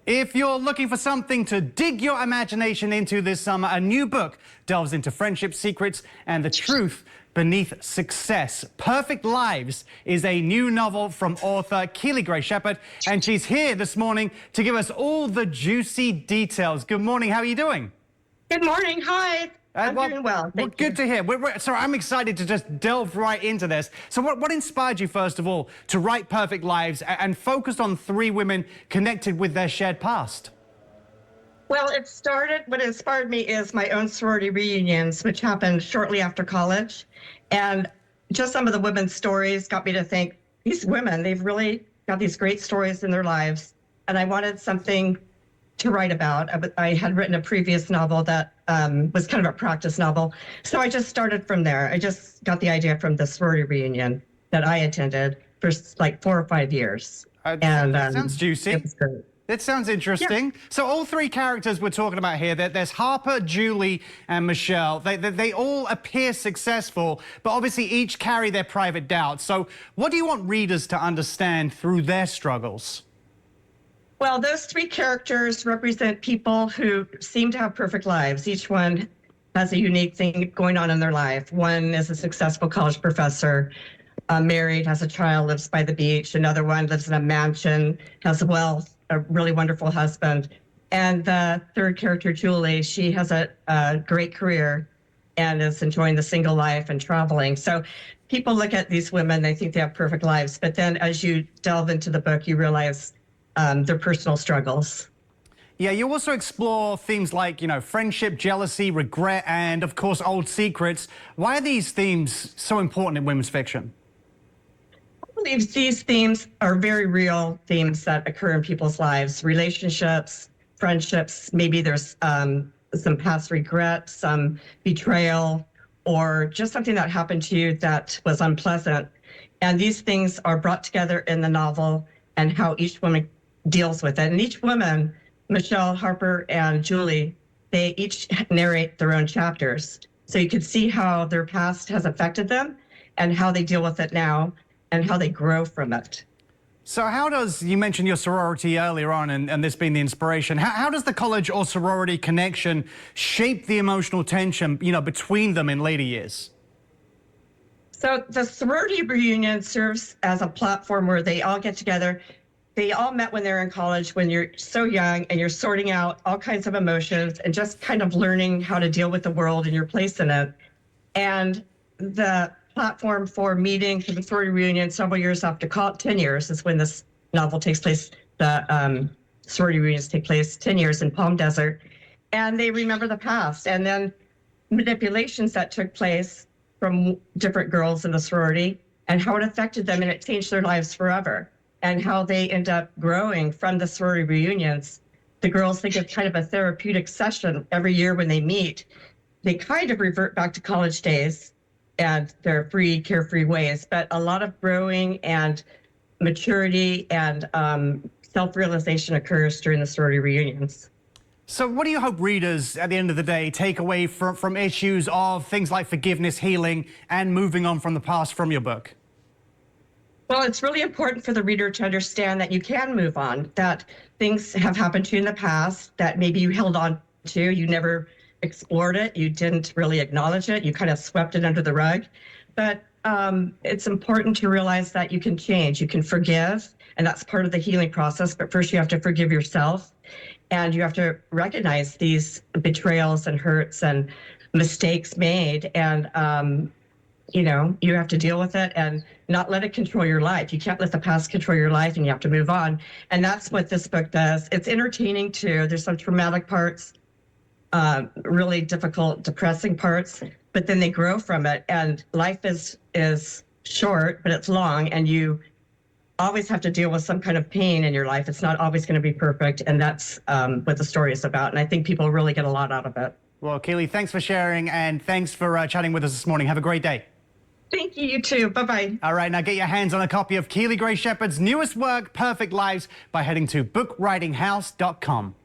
If you're looking for something to dig your imagination into this summer, a new book delves into friendship secrets and the truth beneath success. Perfect Lives is a new novel from author Keeley Gray Shepherd, and she's here this morning to give us all the juicy details. Good morning. How are you doing? Good morning. Hi. I'm doing well. Thank you. Good to hear. So I'm excited to just delve right into this. So what inspired you, first of all, to write Perfect Lives and focus on three women connected with their shared past? Well, what inspired me is my own sorority reunions, which happened shortly after college. And just some of the women's stories got me to think, these women, they've really got these great stories in their lives. And I wanted something to write about. I had written a previous novel that was kind of a practice novel. So I just started from there. I just got the idea from the sorority reunion that I attended for like 4 or 5 years. That sounds juicy. It was great. It sounds interesting. Yeah. So all three characters we're talking about here, there's Harper, Julie, and Michelle. They all appear successful, but obviously each carry their private doubts. So what do you want readers to understand through their struggles? Well, those three characters represent people who seem to have perfect lives. Each one has a unique thing going on in their life. One is a successful college professor, married, has a child, lives by the beach. Another one lives in a mansion, has wealth, a really wonderful husband. And the third character, Julie, she has a great career and is enjoying the single life and traveling. So people look at these women, they think they have perfect lives. But then as you delve into the book, you realize their personal struggles. Yeah, you also explore themes like, friendship, jealousy, regret, and, of course, old secrets. Why are these themes so important in women's fiction? I believe these themes are very real themes that occur in people's lives. Relationships, friendships, maybe there's some past regret, some betrayal, or just something that happened to you that was unpleasant. And these things are brought together in the novel and how each woman deals with it. And each woman, Michelle, Harper, and Julie, they each narrate their own chapters. So you can see how their past has affected them and how they deal with it now and how they grow from it. So you mentioned your sorority earlier on and this being the inspiration. How does the college or sorority connection shape the emotional tension, between them in later years? So the sorority reunion serves as a platform where they all get together. They all met when they're in college, when you're so young and you're sorting out all kinds of emotions and just kind of learning how to deal with the world and your place in it. And the platform for meeting for the sorority reunion several years after 10 years is when this novel takes place. The sorority reunions take place 10 years in Palm Desert. And they remember the past and then manipulations that took place from different girls in the sorority and how it affected them and it changed their lives forever. And how they end up growing from the sorority reunions. The girls, they get kind of a therapeutic session every year when they meet. They kind of revert back to college days and their free, carefree ways, but a lot of growing and maturity and self-realization occurs during the sorority reunions. So what do you hope readers, at the end of the day, take away from issues of things like forgiveness, healing, and moving on from the past from your book? Well, it's really important for the reader to understand that you can move on, that things have happened to you in the past that maybe you held on to, you never explored it, you didn't really acknowledge it, you kind of swept it under the rug. But it's important to realize that you can change, you can forgive, and that's part of the healing process. But first you have to forgive yourself, and you have to recognize these betrayals and hurts and mistakes made, and you have to deal with it and not let it control your life. You can't let the past control your life, and you have to move on. And that's what this book does. It's entertaining too. There's some traumatic parts, really difficult, depressing parts, but then they grow from it. And life is short, but it's long, and you always have to deal with some kind of pain in your life. It's not always going to be perfect, and that's what the story is about. And I think people really get a lot out of it. Well, Keeley, thanks for sharing, and thanks for chatting with us this morning. Have a great day. Thank you, you too. Bye-bye. All right, now get your hands on a copy of Keeley Gray Shepherd's newest work, Perfect Lives, by heading to bookwritinghouse.com.